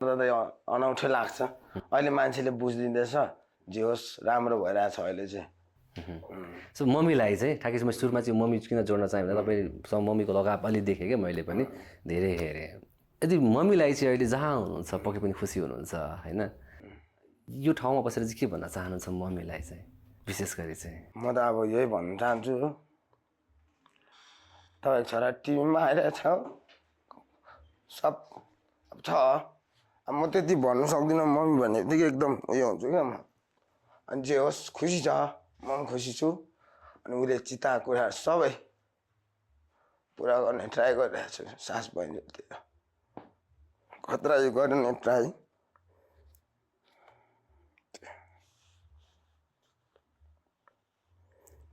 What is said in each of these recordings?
अनौठो लाग्छ अहिले मान्छेले बुझिदिँदैछ जे होस् राम्रो भइरहेछ अहिले चाहिँ सो मम्मीलाई चाहिँ ठ्याक्कै म सुरुमा चाहिँ मम्मी किन जोड्न चाहेँ भने तपाईँसँग मम्मीको लगाव अलि देखेँ क्या मैले पनि धेरै हेरेँ यदि मम्मीलाई चाहिँ अहिले जहाँ हुनुहुन्छ पक्कै पनि खुसी हुनुहुन्छ होइन यो ठाउँमा बसेर चाहिँ के भन्न चाहनुहुन्छ मम्मीलाई चाहिँ विशेष गरी चाहिँ म त अब यही भन्न चाहन्छु तपाईँको छोरा टिभीमा आइरहेछ सब छ अब म त्यति भन्नु सक्दिनँ मम्मी भन्ने बित्तिकै एकदम उयो हुन्छु क्या म अनि जे होस् खुसी छ म पनि खुसी छु अनि उसले चिताएको कुराहरू सबै पुरा गर्ने ट्राई गरिरहेको छु सास बहिनीतिर खतरा यो गर्यो नि ट्राई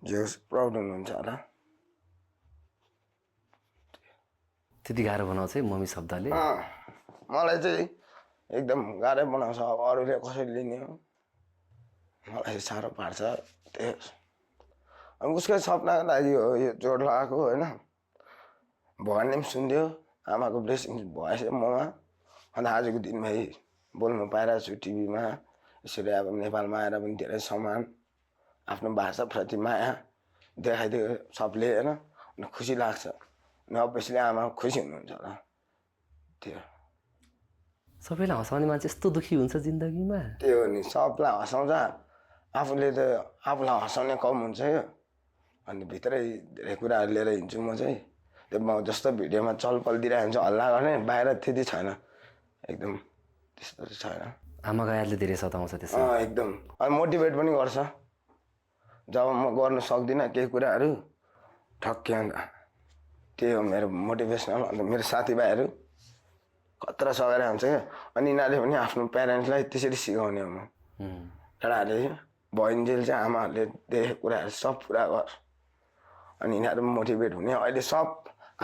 जे होस् प्राउड हुनुहुन्छ होला त्यति गाह्रो बनाउँछ है मम्मी शब्दले मलाई चाहिँ एकदम गाह्रै बनाउँछ अब अरूले कसरी लिने हो मलाई साह्रो पार्छ त्यही अनि उसकै सपनाको लागि हो यो जोड लगाएको होइन भगवान्ले पनि सुनिदियो आमाको ब्लेसिङ भएछ ममा अन्त आजको दिनमा बोल्नु पाइरहेको छु टिभीमा यसरी अब नेपालमा आएर पनि धेरै सम्मान आफ्नो भाषाप्रति माया देखाइदियो सबले होइन अनि खुसी लाग्छ अनि अभियसली आमा खुसी हुनुहुन्छ होला त्यो सबैलाई हँसाउने मान्छे यस्तो दुःखी हुन्छ जिन्दगीमा त्यही हो नि सबलाई हँसाउँछ आफूले त आफूलाई हँसाउने कम हुन्छ यो अनि भित्रै धेरै कुराहरू लिएर हिँड्छु म चाहिँ त्यो म जस्तो भिडियोमा चलपल दिइरहेको हुन्छ हल्ला गर्ने बाहिर त्यति छैन एकदम त्यस्तो छैन आमाको यादले धेरै सताउँछ त्यसो एकदम अनि मोटिभेट पनि गर्छ जब म गर्न सक्दिनँ केही कुराहरू ठक्कै अन्त त्यही हो मेरो मोटिभेसनल अन्त मेरो साथीभाइहरू खतरा सघाएर हुन्छ क्या अनि यिनीहरूले पनि आफ्नो प्यारेन्ट्सलाई त्यसरी सिकाउने हो म केटाहरूले बहिनीले चाहिँ आमाहरूले देखेको कुराहरू सब पुरा गर अनि यिनीहरू पनि मोटिभेट हुने अहिले सब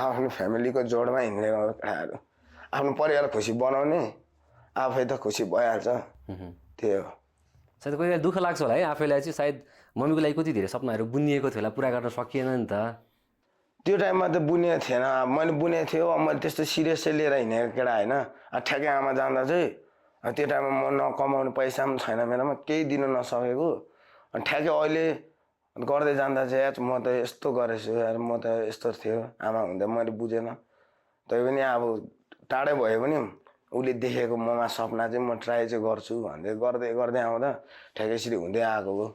आफ्नो फ्यामिलीको जोडमा हिँड्ने केटाहरू आफ्नो परिवार खुसी बनाउने आफै त खुसी भइहाल्छ त्यही हो सायद कोही बेला दुःख लाग्छ होला है आफैलाई चाहिँ सायद मम्मीको लागि कति धेरै सपनाहरू बुनिएको थियो होला पुरा गर्न सकिएन नि त त्यो टाइममा त बुनेको थिएन मैले बुनेको थियो मैले त्यस्तो सिरियसै लिएर हिँडेको केटा होइन ठ्याक्कै आमा जाँदा चाहिँ त्यो टाइममा म नकमाउने पैसा पनि छैन मेरोमा केही दिन नसकेको अनि ठ्याक्कै अहिले गर्दै जाँदा चाहिँ म त यस्तो गरेछु यार म त यस्तो थियो आमा हुँदा मैले बुझेन तैपनि अब टाढै भयो भने उसले देखेको ममा सपना चाहिँ म ट्राई चाहिँ गर्छु भन्दै गर्दै गर्दै आउँदा ठ्याक्कै यसरी हुँदै आएको हो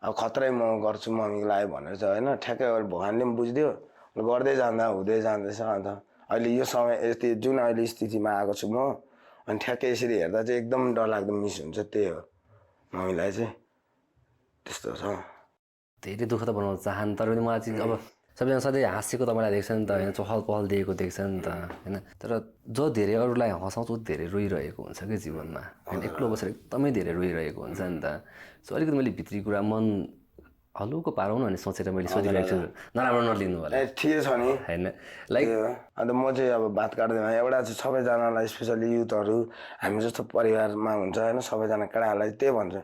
अब खत्रै म गर्छु मम्मीको लागि भनेर चाहिँ होइन ठ्याक्कै अहिले भगवान्ले पनि बुझिदियो गर्दै जाँदा हुँदै जाँदैछ अन्त अहिले यो समय यति जुन अहिले स्थितिमा आएको छु म अनि ठ्याक्कै यसरी हेर्दा चाहिँ एकदम डरलाग्दो मिस हुन्छ त्यही हो मम्मीलाई चाहिँ त्यस्तो छ धेरै दुःख त बनाउन चाहन् तर पनि मलाई चाहिँ अब सबैजना सधैँ हाँसेको तपाईँलाई देख्छ नि त होइन चहल पहल दिएको देख्छ नि त होइन तर जो धेरै अरूलाई हँसाउँछ ऊ धेरै रोइरहेको हुन्छ क्या जीवनमा होइन एक्लो बसेर एकदमै धेरै रोइरहेको हुन्छ नि त सो अलिकति मैले भित्री कुरा मन हलुको पारौँ न भने सोचेर मैले सोधिरहेको छु नराम्रो नलिनु होला ठिकै छ नि होइन लाइक अन्त म चाहिँ अब बात काट्दैन एउटा चाहिँ सबैजनालाई स्पेसली युथहरू हामी जस्तो परिवारमा हुन्छ होइन सबैजना केटाहरूलाई त्यही भन्छ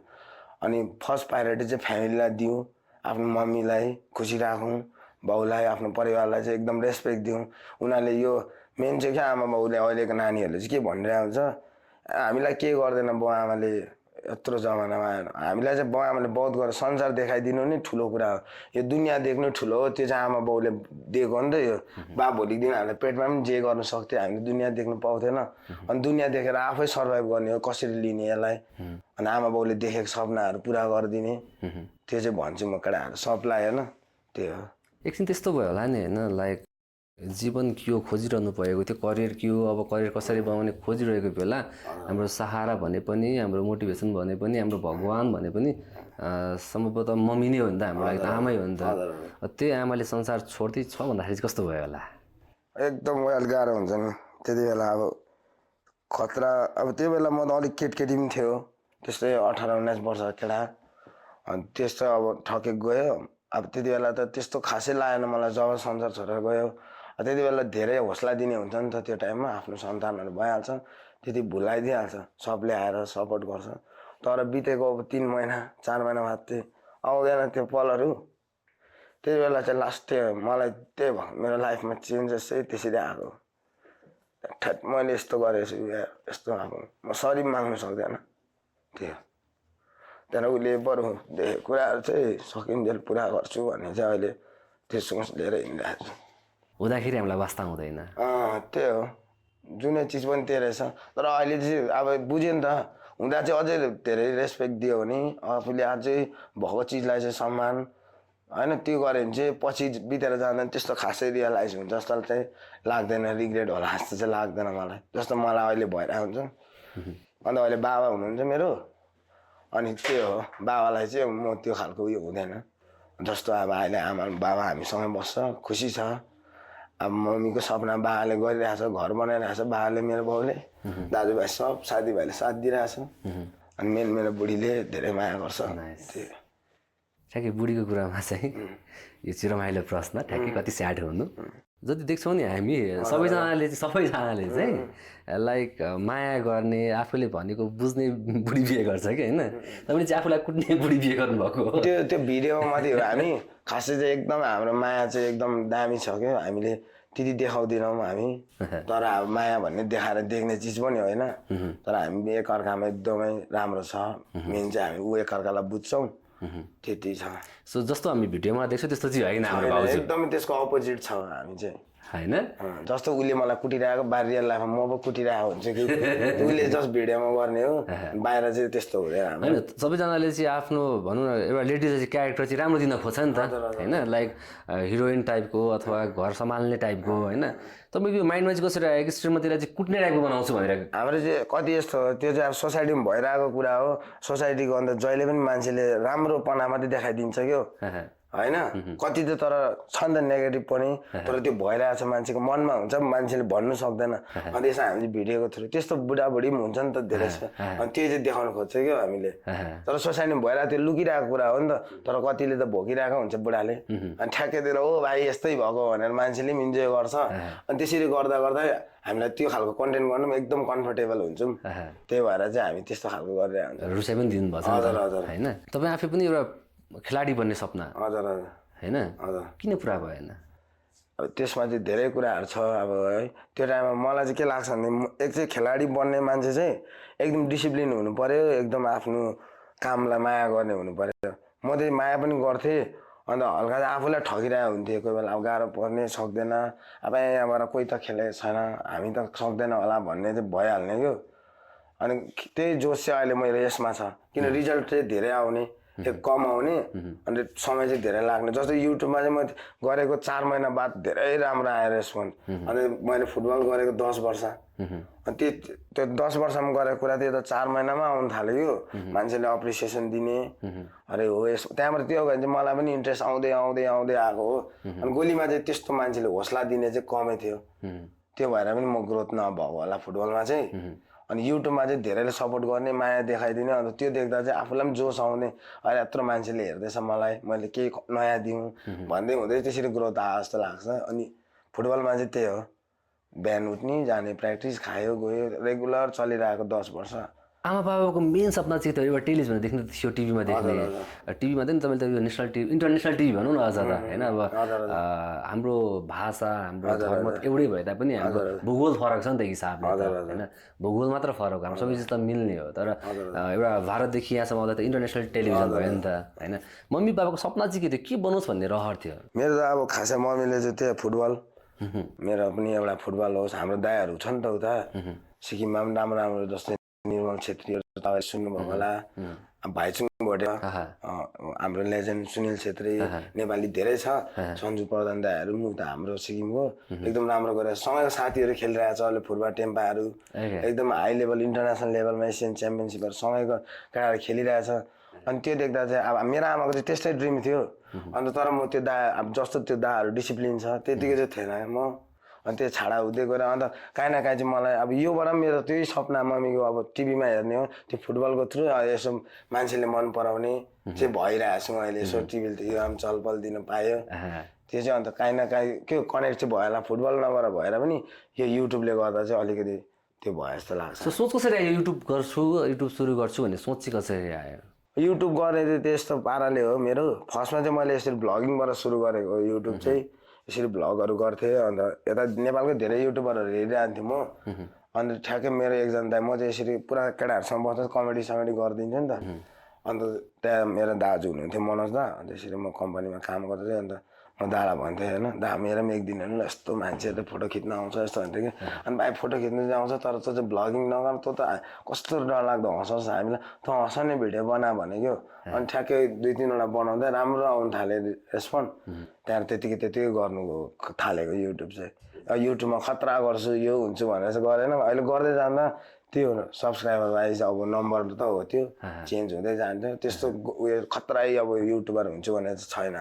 अनि फर्स्ट प्रायोरिटी चाहिँ फ्यामिलीलाई दिउँ आफ्नो मम्मीलाई खुसी राखौँ बाउलाई आफ्नो परिवारलाई चाहिँ एकदम रेस्पेक्ट दिउँ उनीहरूले यो मेन चाहिँ क्या आमा बाउले अहिलेको नानीहरूले चाहिँ के भनिरहेको हुन्छ हामीलाई के गर्दैन बाउ आमाले यत्रो जमानामा हामीलाई चाहिँ बाउ आमाले बहुत गरेर संसार देखाइदिनु नै ठुलो कुरा हो यो दुनियाँ देख्नु ठुलो हो त्यो चाहिँ आमा बाउले दिएको हो नि त यो बा भोलिको दिन हामीले पेटमा पनि जे गर्नु सक्थ्यो हामीले दुनियाँ देख्नु पाउँथेन अनि दुनियाँ देखेर आफै सर्भाइभ गर्ने हो कसरी लिने यसलाई अनि आमा बाउले देखेको सपनाहरू पुरा गरिदिने त्यो चाहिँ भन्छु म केटाहरू सबलाई होइन त्यही हो एकछिन त्यस्तो भयो होला नि होइन लाइक जीवन के हो खोजिरहनु भएको थियो करियर के हो अब करियर कसरी बनाउने खोजिरहेको बेला हाम्रो सहारा भने पनि हाम्रो मोटिभेसन भने पनि हाम्रो भगवान् भने पनि सम्भवतः मम्मी नै हो नि त हाम्रो लागि त आमै हो नि त त्यही आमाले संसार छोड्दै छ भन्दाखेरि चाहिँ कस्तो भयो होला एकदम गाह्रो हुन्छ नि त्यति बेला अब खतरा अब त्यो बेला म त अलिक केटी पनि थियो त्यस्तै 18-19 वर्ष केटा अनि त्यस्तो अब ठकेको गयो अब त्यति बेला त त्यस्तो खासै लागेन मलाई जब संसार छोडेर गयो त्यति बेला धेरै हौसला दिने हुन्छ नि त त्यो टाइममा आफ्नो सन्तानहरू भइहाल्छ त्यति भुलाइदिइहाल्छ सबले आएर सपोर्ट गर्छ तर बितेको अब 3 महिना 4 महिना बाद चाहिँ आउँदैन त्यो पलहरू त्यति बेला चाहिँ लास्ट त्यो मलाई त्यही भयो मेरो लाइफमा चेन्जेस चाहिँ त्यसरी आएको ठ्याट मैले यस्तो गरेछु या यस्तो अब म सरी माग्नु सक्दैन त्यो त्यहाँदेखि उसले बरु देखेको कुराहरू चाहिँ सकिन्जेल पुरा गर्छु भन्ने चाहिँ अहिले त्यो सोच लिएर हिँडिरहेको छु हुँदाखेरि हामीलाई वास्ता हुँदैन त्यही हो जुनै चिज पनि त्यही रहेछ तर अहिले चाहिँ अब बुझ्यो नि त हुँदा चाहिँ अझै धेरै रेस्पेक्ट दियो भने आफूले अझै भएको चिजलाई चाहिँ सम्मान होइन त्यो गऱ्यो भने चाहिँ पछि बितेर जाँदैन त्यस्तो खासै रियलाइज हुन्छ जस्तो चाहिँ लाग्दैन रिग्रेट होला जस्तो चाहिँ लाग्दैन मलाई जस्तो मलाई अहिले भइरहेको हुन्छ अन्त अहिले बाबा हुनुहुन्छ मेरो अनि त्यो हो बाबालाई चाहिँ म त्यो खालको उयो हुँदैन जस्तो अब अहिले आमा बाबा हामीसँगै बस्छ खुसी छ अब मम्मीको सपना बाबाले गरिरहेछ घर बनाइरहेछ बाबाले मेरो बाउले दाजुभाइ सब साथीभाइले साथ दिइरहेछ अनि मेरो बुढीले धेरै माया गर्छ ठ्याक्कै बुढीको कुरामा चाहिँ यो चाहिँ रमाइलो प्रश्न ठ्याक्कै कति स्याड हुनु जति देख्छौँ नि हामी सबैजनाले चाहिँ लाइक माया गर्ने आफूले भनेको बुझ्ने बुढी बिहे गर्छ कि होइन तपाईँले चाहिँ आफूलाई कुट्ने बुढी बिहे गर्नुभएको हो त्यो भिडियोमा मात्रै हो हामी खासै चाहिँ एकदम हाम्रो माया चाहिँ एकदम दामी छ क्या हामीले त्यति देखाउँदैनौँ हामी तर अब माया भन्ने देखाएर देख्ने चिज पनि होइन तर हामी एकअर्कामा एकदमै राम्रो छ मेन चाहिँ हामी ऊ एकअर्कालाई बुझ्छौँ त्यति छ सो जस्तो हामी भिडियोमा देख्छौँ त्यस्तो चाहिँ होइन हाम्रो भाउजू एकदमै त्यसको अपोजिट छ हामी चाहिँ होइन जस्तो उसले मलाई कुटिरहेको बाहिर रियल लाइफमा म पो कुटिरहेको हुन्छ कि उसले जस्ट भिडियोमा गर्ने हो बाहिर चाहिँ त्यस्तो हुँदैन होइन सबैजनाले चाहिँ आफ्नो भनौँ न एउटा लेडिज चाहिँ क्यारेक्टर चाहिँ राम्रो दिन खोज्छ नि त होइन लाइक हिरोइन टाइपको अथवा घर सम्हाल्ने टाइपको होइन तपाईँको यो माइन्डमा चाहिँ कसरी आयो कि श्रीमतीलाई चाहिँ कुट्ने टाइपको बनाउँछु भनेर हाम्रो चाहिँ कति यस्तो त्यो चाहिँ अब सोसाइटीमा भइरहेको कुरा हो सोसाइटीको अन्त जहिले पनि मान्छेले राम्रोपना मात्रै देखाइदिन्छ क्यो होइन कति त तर छ नि त नेगेटिभ पनि तर त्यो भइरहेछ मान्छेको मनमा हुन्छ मान्छेले भन्नु सक्दैन अन्त यसमा हामीले भिडियोको थ्रु त्यस्तो बुढाबुढी पनि हुन्छ नि त धेरै छ अनि त्यो चाहिँ देखाउनु खोज्छ क्या हामीले तर सोसाइटीमा भइरहेको त्यो लुकिरहेको कुरा हो नि त तर कतिले त भोगिरहेको हुन्छ बुढाले अनि ठ्याक्कैतिर ओ भाइ यस्तै भएको भनेर मान्छेले पनि इन्जोय गर्छ अनि त्यसरी गर्दा गर्दा हामीलाई त्यो खालको कन्टेन्ट गर्नु पनि एकदम कम्फर्टेबल हुन्छौँ त्यही भएर चाहिँ हामी त्यस्तो खालको गरिरहेको हुन्छ रुचाइ पनि दिनुभएको छ हजुर हजुर होइन तपाईँ आफै पनि एउटा खेलाडी बन्ने सपना हजुर हजुर होइन हजुर किन पुरा भएन अब त्यसमा चाहिँ धेरै कुराहरू छ अब है त्यो टाइममा मलाई चाहिँ के लाग्छ भने एक चाहिँ खेलाडी बन्ने मान्छे चाहिँ एकदम डिसिप्लिन हुनु पऱ्यो एकदम आफ्नो कामलाई माया गर्ने हुनु पऱ्यो म चाहिँ माया पनि गर्थेँ अन्त हल्का चाहिँ आफूलाई ठगिरहेको हुन्थ्यो कोही बेला अब गाह्रो पर्ने सक्दैन अब यहाँबाट कोही त खेलेको छैन हामी त सक्दैन होला भन्ने चाहिँ भइहाल्ने क्या अनि त्यही जोस चाहिँ अहिले मेरो यसमा छ किन रिजल्ट चाहिँ धेरै आउने कम आउने अनि समय चाहिँ धेरै लाग्ने जस्तो युट्युबमा चाहिँ मैले गरेको 4 महिना बाद धेरै राम्रो आयो रेस्पोन्स अनि मैले फुटबल गरेको 10 वर्ष अनि त्यो 10 वर्षमा गरेको कुरा त्यो त 4 महिनामा आउनु थाल्यो मान्छेले अप्रिसिएसन दिने अरे हो यस त्यहाँबाट त्यो गयो भने चाहिँ मलाई पनि इन्ट्रेस्ट आउँदै आउँदै आउँदै आएको हो अनि गोलीमा चाहिँ त्यस्तो मान्छेले हौसला दिने चाहिँ कमै थियो त्यो भएर पनि म ग्रोथ नभएको होला फुटबलमा चाहिँ अनि युट्युबमा चाहिँ धेरैले सपोर्ट गर्ने माया देखाइदिने अन्त त्यो देख्दा चाहिँ आफूलाई पनि जोस आउने अहिले यत्रो मान्छेले हेर्दैछ मलाई मैले केही नयाँ दिउँ भन्दै हुँदै त्यसरी ग्रोथ आयो जस्तो लाग्छ अनि फुटबलमा चाहिँ त्यही हो बिहान उठ्ने जाने प्र्याक्टिस खायो गयो रेगुलर चलिरहेको 10 वर्ष आमा बाबाको मेन सपना चाहिँ त्यो एउटा टेलिभिजनमा देख्ने थियो टिभीमा देख्ने टिभीमा चाहिँ तपाईँले त यो नेसनल टिभी इन्टरनेसनल टिभी भनौँ न अझ त होइन अब हाम्रो भाषा हाम्रो धर्म एउटै भए तापनि हाम्रो भूगोल फरक छ नि त हिसाबले होइन भूगोल मात्र फरक हाम्रो सबै चिज त मिल्ने हो तर एउटा भारतदेखि यहाँसम्म आउँदा त इन्टरनेसनल टेलिभिजन भयो नि त होइन मम्मी बाबाको सपना चाहिँ के थियो के बनोस् भन्ने रहर थियो मेरो त अब खासै मम्मीले चाहिँ त्यही फुटबल मेरो पनि एउटा फुटबल होस् हाम्रो दायाहरू छ नि त उता सिक्किममा पनि राम्रो राम्रो जस्तै निर्मल छेत्रीहरू तपाईँ सुन्नुभएको होला भाइचुङ भोटे हाम्रो लेजेन्ड सुनिल छेत्री नेपाली धेरै छ सन्जु प्रधान दाईहरू पनि उता हाम्रो सिक्किमको एकदम राम्रो गरेर सँगैको साथीहरू खेलिरहेको छ अहिले फुटबल टेम्पाहरू एकदम हाई लेभल इन्टरनेसनल लेभलमा एसियन च्याम्पियनसिपहरू सँगैको केटाहरू खेलिरहेछ अनि त्यो देख्दा चाहिँ अब मेरो आमाको चाहिँ त्यस्तै ड्रिम थियो अन्त तर म त्यो दा अब जस्तो त्यो दाहरू डिसिप्लिन छ त्यतिकै चाहिँ थिएन म अनि त्यो छाडा हुँदै गएर अन्त काहीँ न काहीँ चाहिँ मलाई अब योबाट मेरो त्यही सपना मम्मीको अब टिभीमा हेर्ने हो त्यो फुटबलको थ्रु यसो मान्छेले मन पराउने चाहिँ भइरहेको छु अहिले यसो टिभीतिर पनि चलपल दिन पायो त्यो चाहिँ अन्त काहीँ न काहीँ के कनेक्ट चाहिँ भयो होला फुटबल नभएर भएर पनि यो युट्युबले गर्दा चाहिँ अलिकति त्यो भयो जस्तो लाग्छ सोच कसरी आयो युट्युब सुरु गर्छु भन्ने सोच चाहिँ कसरी आयो युट्युब गर्ने चाहिँ त्यस्तो पाराले हो मेरो फर्स्टमा चाहिँ मैले यसरी भ्लगिङबाट सुरु गरेको युट्युब चाहिँ यसरी भ्लगहरू गर्थेँ अन्त यता नेपालकै धेरै युट्युबरहरू हेरिरहन्थेँ म अन्त ठ्याक्कै मेरो एकजना दाइ म चाहिँ यसरी पुरा केटाहरूसँग बस्दा कमेडी समेडी गरिदिन्थेँ नि त अन्त त्यहाँ मेरो दाजु हुनुहुन्थ्यो मनोज दा अन्त यसरी म कम्पनीमा काम गर्दै अन्त म दादा भन्थेँ होइन दा मेरो पनि एक दिन होइन यस्तो मान्छेहरूले फोटो खिच्न आउँछ यस्तो भन्थ्यो कि अनि भाइ फोटो खिच्नु चाहिँ आउँछ तर तँ चाहिँ भ्लगिङ नगर तँ त कस्तो डरलाग्दो हँसाउँछ हामीलाई तँ हँसाउने भिडियो बना भने क्या अनि ठ्याक्कै 2-3वटा बनाउँदै राम्रो आउनु थाल्यो रेस्पोन्ड त्यहाँबाट त्यतिकै गर्नु थालेको युट्युब चाहिँ युट्युबमा खतरा गर्छु यो हुन्छु भनेर चाहिँ गरेन अहिले गर्दै जाँदा त्यो सब्सक्राइबर वाइज अब नम्बर त हो त्यो चेन्ज हुँदै जान्थ्यो त्यस्तो उयो खतरै अब युट्युबर हुन्छु भनेर चाहिँ छैन